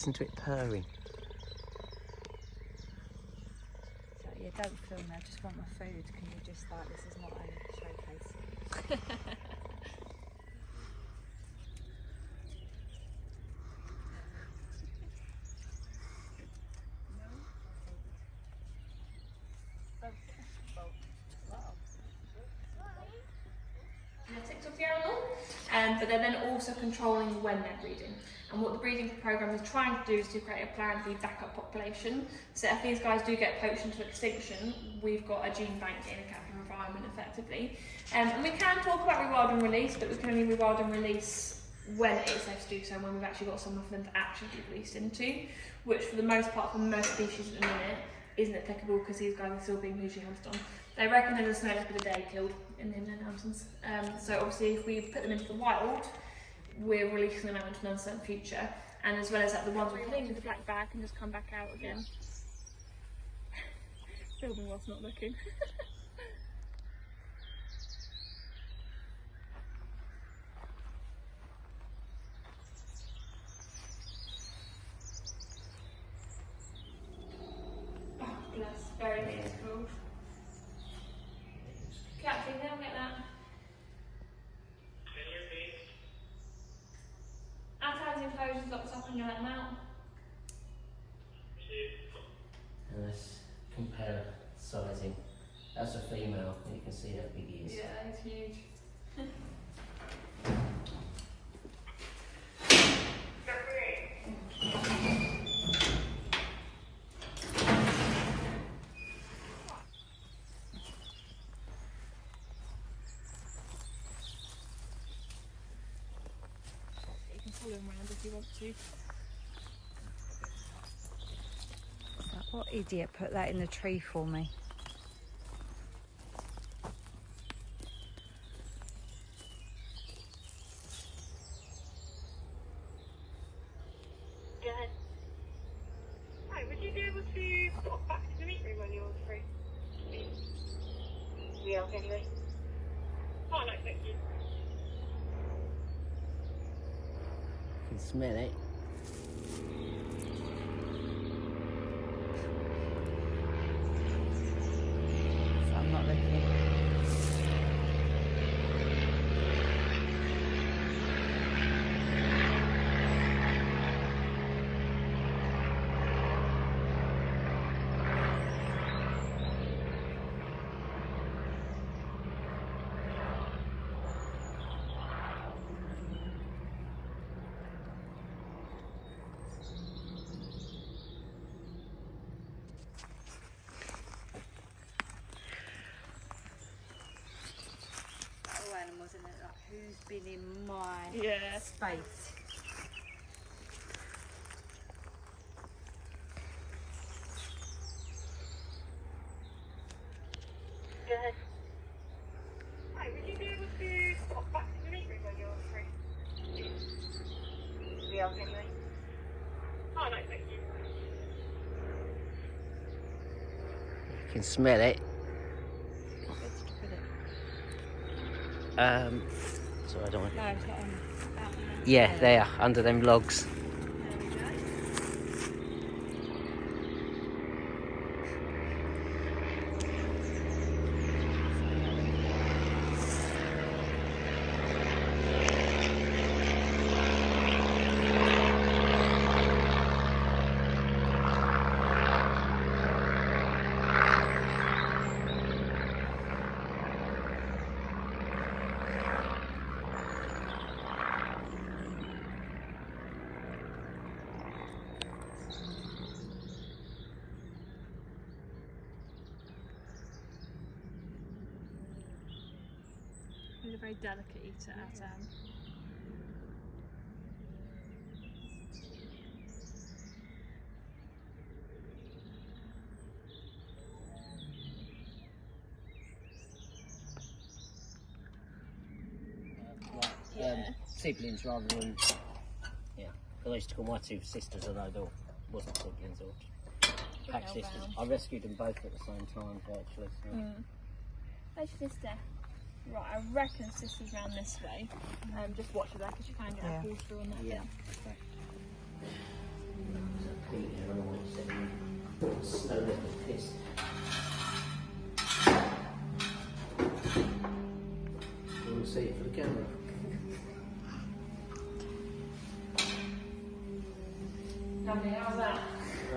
listen to it purring. So, yeah, don't film me, I just want my food. Can you just, like, this is not a showcase. Genetics of the animal, but they're then also controlling when they're breeding. And what the breeding program is trying to do is to create a planned feed backup population. So if these guys do get poached into extinction, we've got a gene bank in a captive environment effectively. And we can talk about rewild and release, but we can only rewild and release when it is safe to do so, when we've actually got somewhere for them to actually be released into, which for the most part, for most species at the minute, isn't applicable because these guys are still being hugely hunted on. They reckon there's a snow leopard a day killed in the inland mountains. So obviously if we put them into the wild, we're releasing them out into an uncertain future. And as well as that, the ones we're putting in the black bag can just come back out again. Filming whilst not looking. Oh, bless. Very difficult. Captain, they'll get that. Outside enclosures locked up and you let them out. And let's compare sizing. That's a female, you can see how big he is. Yeah, it's huge. You can follow him around if you want to. What idiot put that in the tree for me? Go ahead. Hi, would you be able to pop back to the meat room when you're free? We are anyway. Oh, no, thank you. You can smell it. So I'm not looking. Animals in it, like who's been in my space? Go ahead. Hi, would you be able to pop back to the meat room when you're free? We are anyway. Oh, no, thank you. You can smell it. So I don't want. No, it's not on. Yeah, there, under them logs. He's a very delicate eater at Siblings rather than, yeah. I used to call my two sisters, although they wasn't siblings or pack sisters. I rescued them both at the same time, virtually. So. Where's your sister? Right, I reckon sister's round this way. Just watch her there because you can get a pull through on that bit. Pete here, I always said, snow little piss. You want to see it for the camera? Lovely, how's that?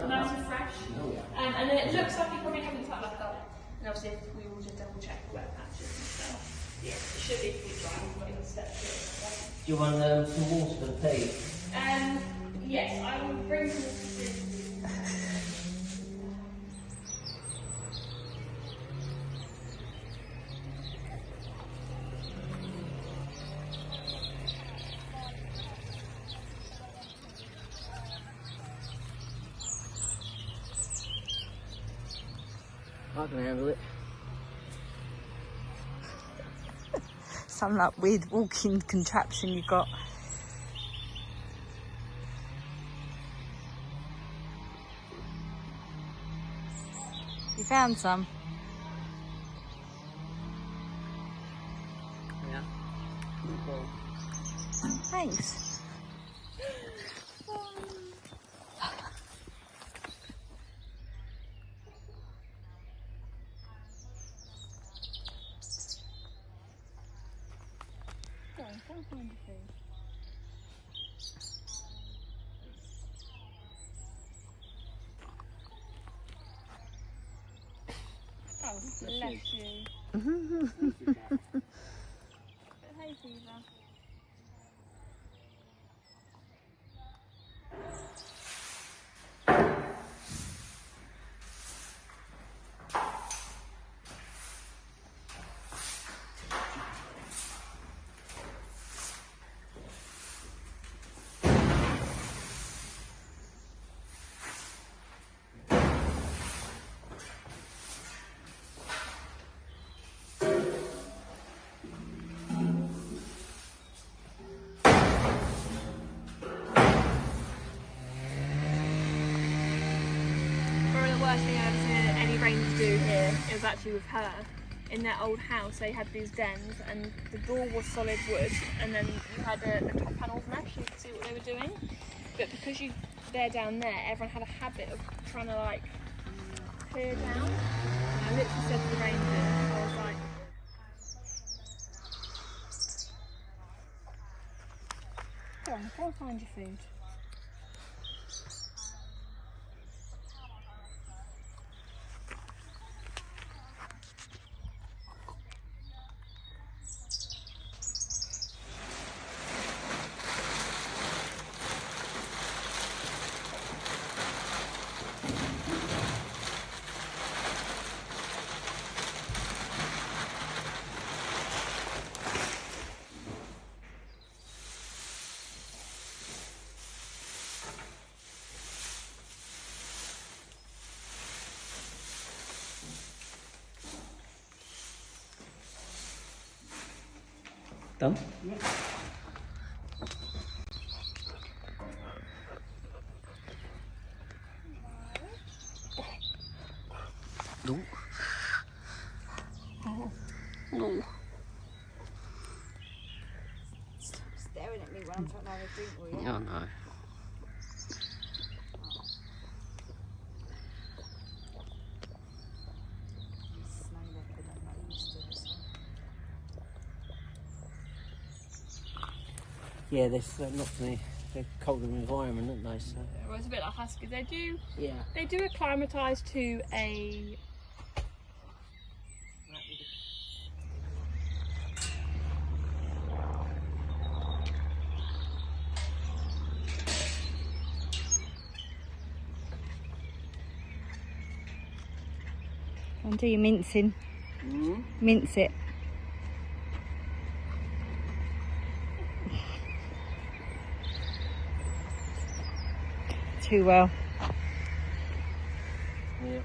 Nice and fresh. Oh, yeah. And then it looks like you probably haven't touched that up. And obviously we will just double check the wet patches and stuff. Yeah, it should be pretty dry, we've not even stepped through it. Do you want some water for the pea? Yes, I will bring some water. I can handle it. Some like weird walking contraption you got. You found some? Yeah. Cool. Thanks. Go and find your food. Oh, bless you. Hay fever. Worst thing I've ever seen any Rangers do here is actually with her. In their old house they had these dens and the door was solid wood and then you had the top panels mesh, you could see what they were doing. But because they're down there, everyone had a habit of trying to like peer down. And I literally said to the Rangers, I was like, go and find your food. Done? Yeah. No. Oh. No. Stop staring at me when I'm trying to have a drink, will you? Yeah, I know. Snow leopard, I'm not used to this one. Yeah, they're not for me. They're colder environment, aren't they? So. Well, it's a bit like huskies. Yeah. They do acclimatise to a. And do your mincing. Mm. Mince it. Too well. Yeah.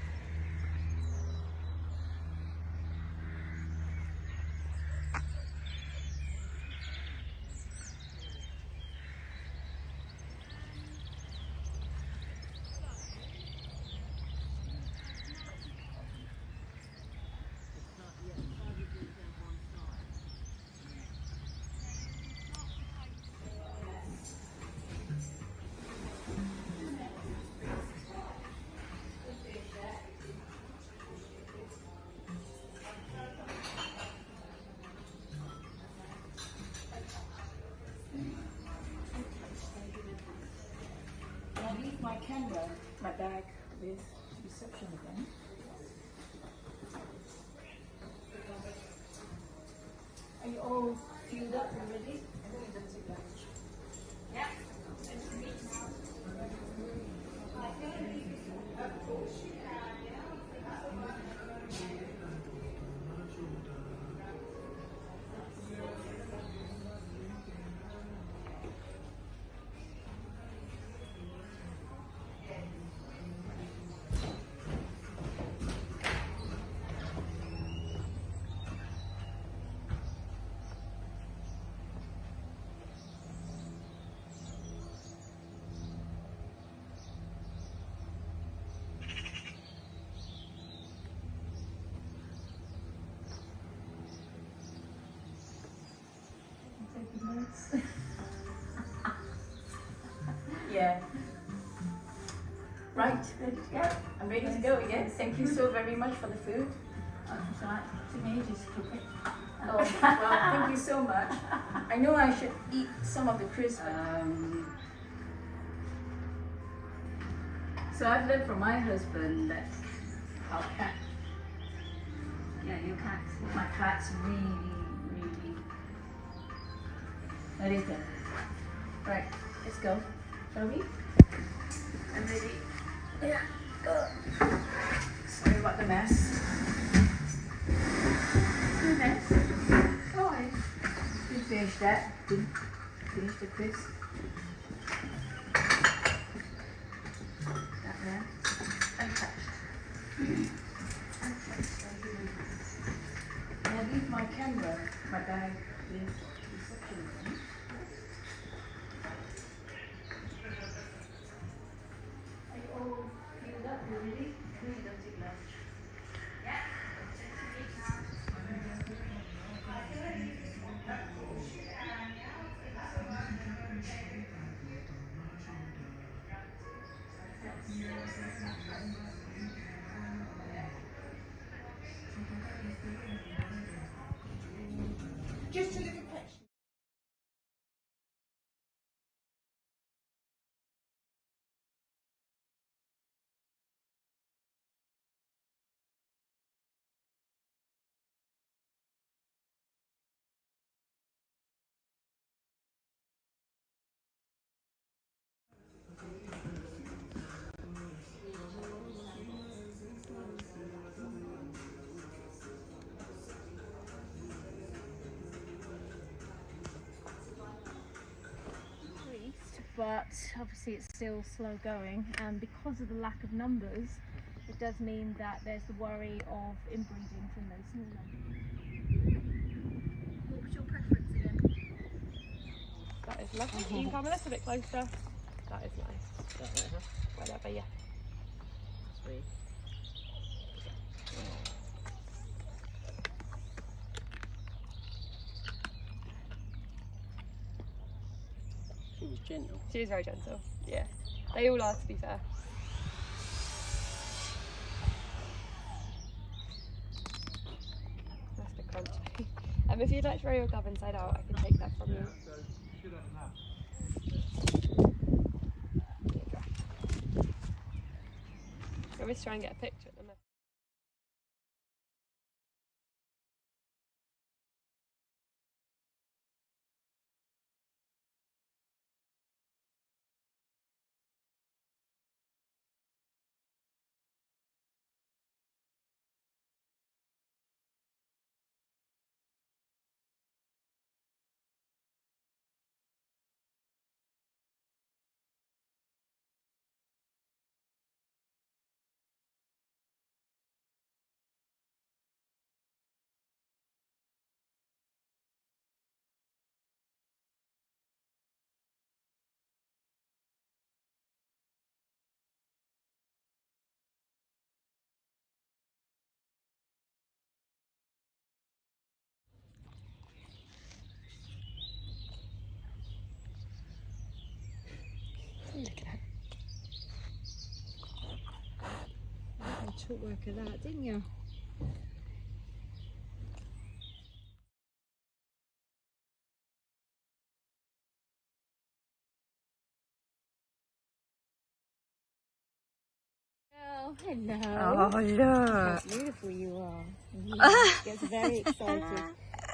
camera, my bag with reception again. Are you all filled up and ready? I think it's a lunch. Yeah. Yeah. Right, ready to go. I'm ready to go again. Thank you so very much for the food. Took me ages to cook it. Oh, well, thank you so much. I know I should eat some of the crisp. So I've learned from my husband that our cat, my cat's really later. Right, let's go. Shall we? I'm ready. Yeah. Sorry about the mess. Good mess. Oh, I didn't finish that. Didn't finish the crisp. That there. Untouched. And I leave my camera, my bag with reception again. Are you all filled up? You ready? We don't take lunch. Just a little patch. But obviously it's still slow going, and because of the lack of numbers, it does mean that there's the worry of inbreeding from those small numbers. What was your preference again? That is lovely. You can come a little bit closer. That is nice. That way, huh? Whatever, yeah. Sweet. She was gentle. She is very gentle. Yeah. They all are, to be fair. That's a bit crunchy. If you'd like to roll your glove inside out, I can take that from you. I'm just trying to get a picture at the moment. Look at that. You took work of that, didn't you? Oh, hello. Oh, look. How beautiful you are. Gets very excited.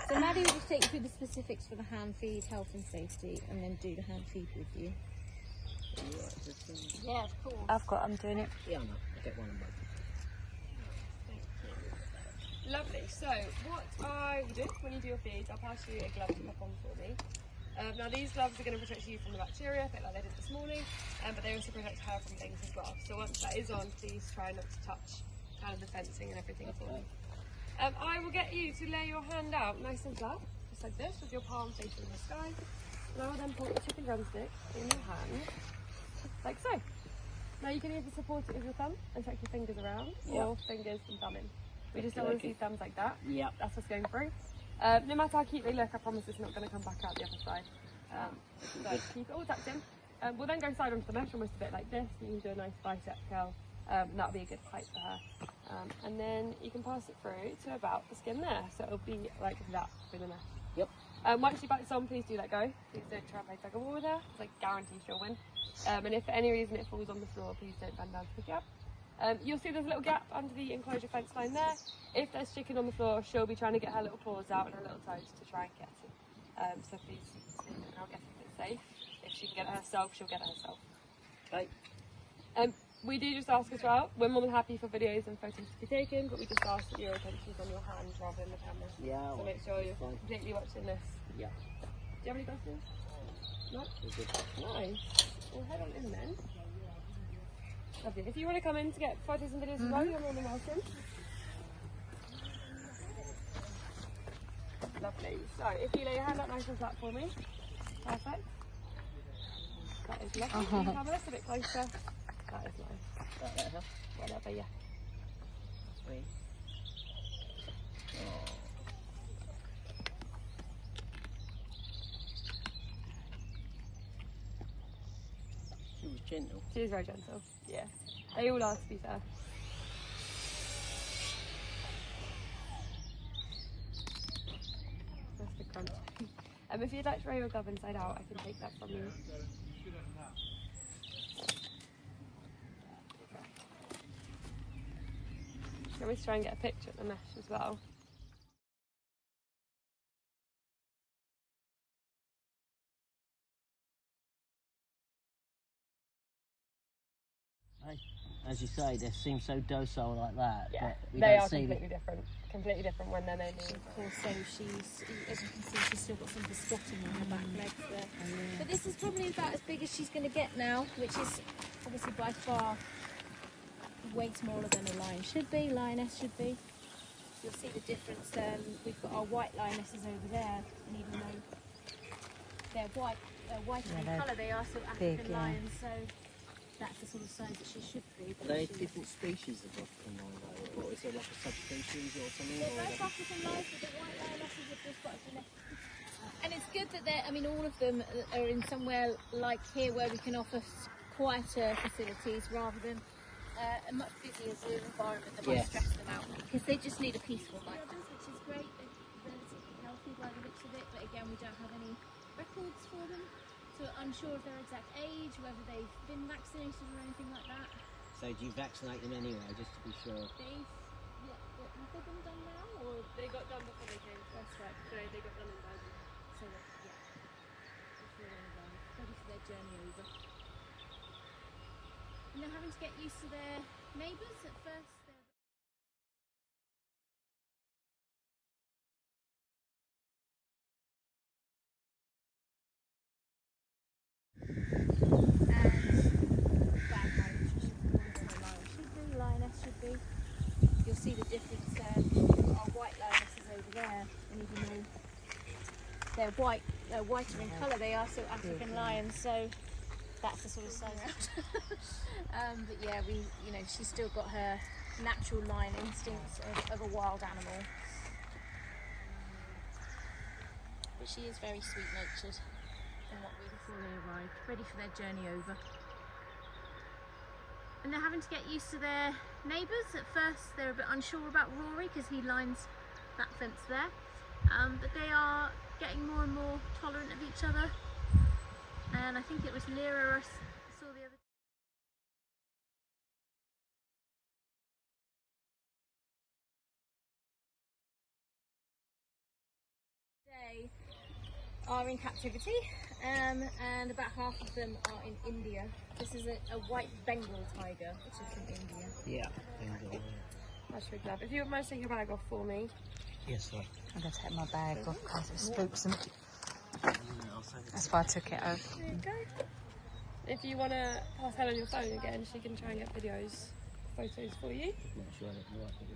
So Maddie will just take you through the specifics for the hand feed, health and safety, and then do the hand feed with you. Yeah, of course. I'm doing it. Yeah, I know. I'll get one of both. Lovely. So what I will do when you do your feeds, I'll pass you a glove to pop on for me. Now these gloves are going to protect you from the bacteria, a bit like they did this morning, but they also protect her from things as well. So once that is on, please try not to touch kind of the fencing and everything for me. I will get you to lay your hand out nice and flat, just like this, with your palm facing the sky. And I will then put the chicken drumstick in your hand, like so. Now you can either support it with your thumb and tuck your fingers around, or fingers and thumb in. We just don't want to see thumbs like that. Yeah. That's what's going through. No matter how cute they look, I promise it's not going to come back out the other side. So keep it all tucked in. We'll then go side onto the mesh, almost a bit like this. You can do a nice bicep curl. That'll be a good height for her. And then you can pass it through to about the skin there. So it'll be like that through the mesh. Yep. Once she bites on, please do let go. Please don't try and play tug of war with her. It's like guaranteed she'll win. And if for any reason it falls on the floor, please don't bend down to pick it up. You'll see there's a little gap under the enclosure fence line there. If there's chicken on the floor, she'll be trying to get her little paws out and her little toes to try and get it. So please, I'll guess if it's safe. If she can get it herself, she'll get it herself. Okay. We do just ask as well, we're more than happy for videos and photos to be taken, but we just ask that your attention's on your hands rather than the camera. Yeah. So make sure you're completely watching this. Yeah. Do you have any questions? No? We're good. Nice. We'll head on in then. Lovely. If you want to come in to get photos and videos as well, you're more than welcome. Lovely. So if you lay your hand up nice and flat for me. Perfect. That is lovely. Can you come a little bit closer? That is nice. That better? Whatever, yeah. Sweet. Oh. She was gentle. She is very gentle. Yeah. They all are, to be fair. That's the crunch. If you'd like to roll your glove inside out, I can take that from you. Let me try and get a picture of the mesh as well. As you say, they seem so docile like that. Yeah, but we they don't are see completely different. Completely different when they're no need. Of course, so she's, as you can see, she's still got some of the spotting on her back legs there. But this is probably about as big as she's going to get now, which is obviously by far way smaller than a lion should be, lioness should be. You'll see the difference. We've got our white lionesses over there, and even though they're whiter in colour, they are still African lions. So that's the sort of size that she should be. Are they different species of African lion though? Or is there like a subspecies or something? They're both African lions, but the white lionesses have just got genetic. And it's good that they're, I mean, all of them are in somewhere like here where we can offer quieter facilities rather than a much busier zoo environment that might stress them out, because they just need a peaceful life, which is great. They're relatively healthy by the looks of it, but again, we don't have any records for them, so we're unsure of their exact age, whether they've been vaccinated or anything like that. So do you vaccinate them anyway, just to be sure? Have they been done now, or They got done before they came. that's right? So they got done in Belgium. So that, before they're ready for their journey over. And they're having to get used to their neighbours at first. Lioness should be. You'll see the difference. Our white lionesses over there, and even though they're whiter in colour, they are still African lions. So that's the sort of size. But yeah, she's still got her natural lion instincts of a wild animal. But she is very sweet-natured from what we before they arrived, ready for their journey over. And they're having to get used to their neighbours. At first they're a bit unsure about Rory because he lines that fence there. But they are getting more and more tolerant of each other. And I think it was Lyra are in captivity, and about half of them are in India. This is a white Bengal tiger, which is from India. Yeah. Bengal. That's really lovely. If you would mind taking your bag off for me. Yes, sir. I'm going to take my bag off because it spooks them. Yeah, I'll say that. That's why I took it off. There you go. If you want to pass Helen your phone again, she can try and get photos for you. Make sure I don't like it.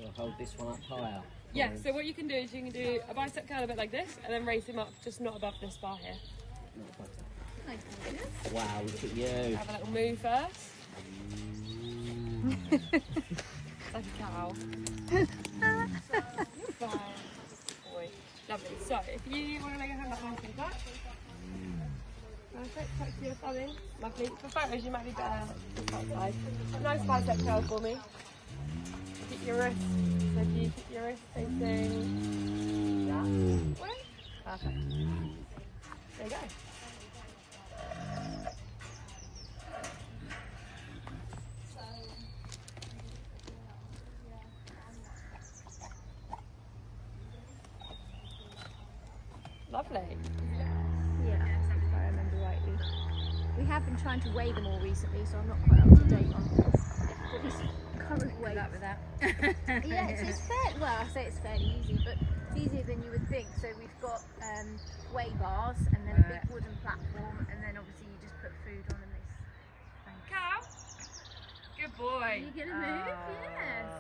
I'll hold this one up higher. Yeah, so what you can do is you can do a bicep curl a bit like this and then raise him up just not above this bar here. Wow, look at you. Have a little move first. Like a cow. Fine. Boy. Lovely. So if you want to lay your hand up nice and flat. Perfect. Tuck your thumb in. Lovely. For photos you might be better this side. Nice bicep curl for me. Keep your wrist. So if you keep your wrist facing that way. Perfect. There you go. Lovely. Yeah, if I remember rightly. We have been trying to weigh them all recently, so I'm not quite up to date on what his current weight. With that. Yeah, it's fair. Well, I say it's fairly easy, but it's easier than you would think. So we've got weigh bars, and then a big wooden platform, and then obviously you just put food on and this. Cow. Good boy. Are you gonna move? Yes.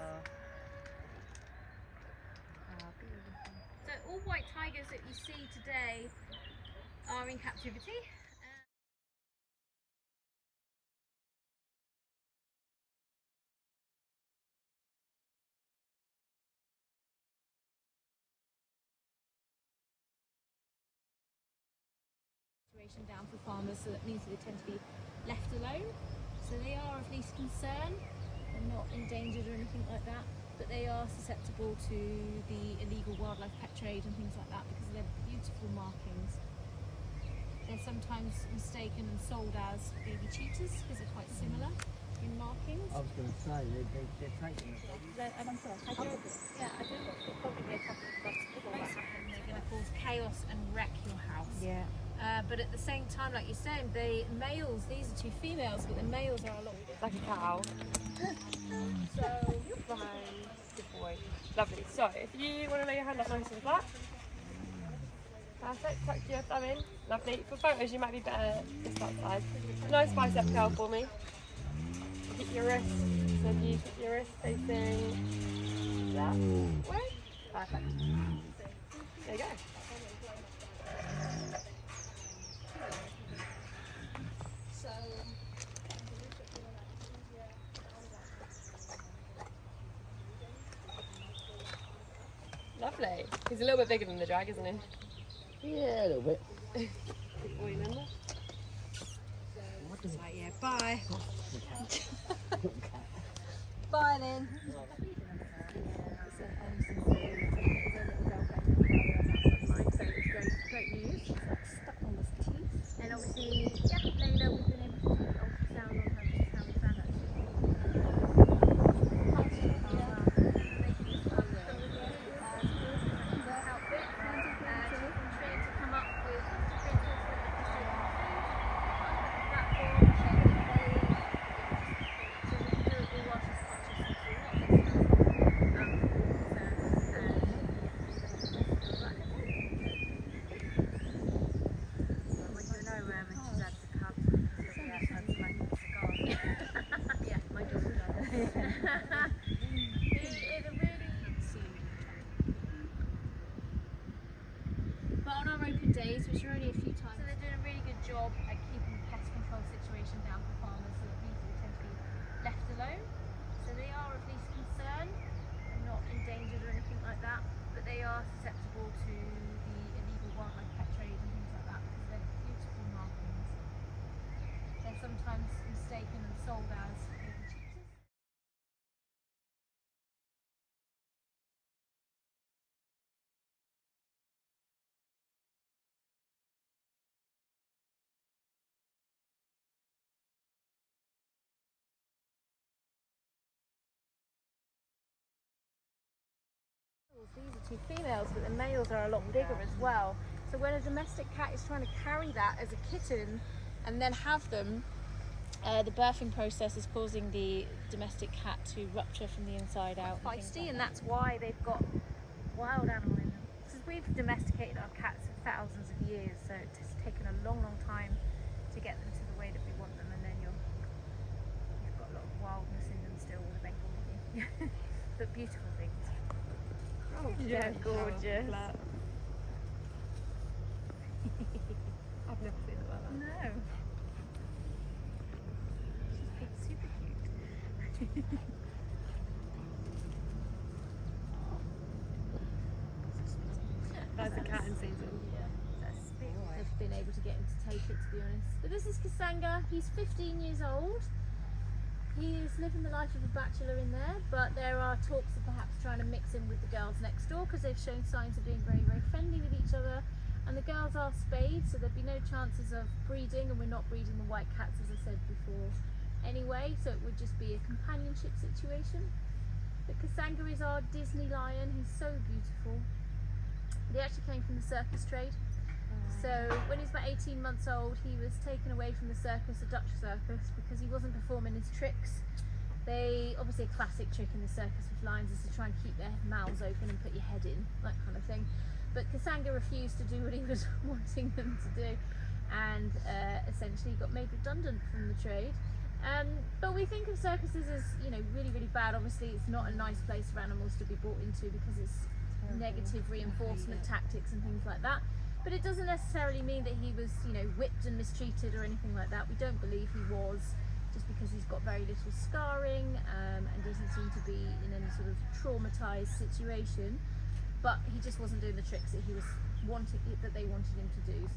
So all white tigers that you see today are in captivity. Down for farmers, so that means that they tend to be left alone. So they are of least concern. They're not endangered or anything like that, but they are susceptible to the illegal wildlife pet trade and things like that because of their beautiful markings. They're sometimes mistaken and sold as baby cheetahs because they're quite similar in markings. I was going to say, they're taking it. Yeah, I do probably be a couple of months before that happens. They're going to cause chaos and wreck your house. Yeah. But at the same time, like you're saying, the males, these are two females, but the males are a lot Like a cow. so You're fine. Good boy. Lovely. So if you want to lay your hand up nice and flat. Perfect. Tuck your thumb in. Lovely. For photos you might be better this side. Nice bicep curl for me. Keep your wrist. So if you keep your wrist facing that way. Perfect. There you go. Lovely. He's a little bit bigger than the drag, isn't he? Yeah, a little bit. Big boy, remember? What does that? Yeah. Bye. Bye then. great news. Stuck on his teeth. And obviously, yeah, Layla, we've been able to do ultrasound on her, which is how we found out But on our open days, which are only a few times, so they're doing a really good job at keeping the pest control situation down for farmers, so that means that they tend to be left alone. So they are of least concern. They're not endangered or anything like that, but they are susceptible to the illegal wildlife pet trade and things like that because they're beautiful markings. They're sometimes mistaken and sold as baby cheetahs. These are 2 females, but the males are a lot bigger as well. So when a domestic cat is trying to carry that as a kitten and then have them, the birthing process is causing the domestic cat to rupture from the inside out. Feisty, and that's why they've got wild animal in them. Because we've domesticated our cats for thousands of years, so it's taken a long, long time to get them to the way that we want them, and then you've got a lot of wildness in them still with a Bengal movie. But beautiful things. Oh, yeah, gorgeous. I've never seen it like that. No. It's super cute. That's a cat in season. I've been able to get him to take it, to be honest. But this is Kasanga. He's 15 years old. He is living the life of a bachelor in there, but there are talks of perhaps trying to mix him with the girls next door because they've shown signs of being very, very friendly with each other. And the girls are spayed, so there'd be no chances of breeding, and we're not breeding the white cats, as I said before, anyway, so it would just be a companionship situation. But Kasanga is our Disney lion. He's so beautiful. He actually came from the circus trade. So when he was about 18 months old, he was taken away from the circus, a Dutch circus, because he wasn't performing his tricks. They, obviously a classic trick in the circus with lions is to try and keep their mouths open and put your head in, that kind of thing. But Kasanga refused to do what he was wanting them to do, and essentially got made redundant from the trade. But we think of circuses as, you know, really, really bad. Obviously it's not a nice place for animals to be brought into because it's negative reinforcement tactics and things like that. But it doesn't necessarily mean that he was, you know, whipped and mistreated or anything like that. We don't believe he was, just because he's got very little scarring and doesn't seem to be in any sort of traumatized situation. But he just wasn't doing the tricks that he was that they wanted him to do.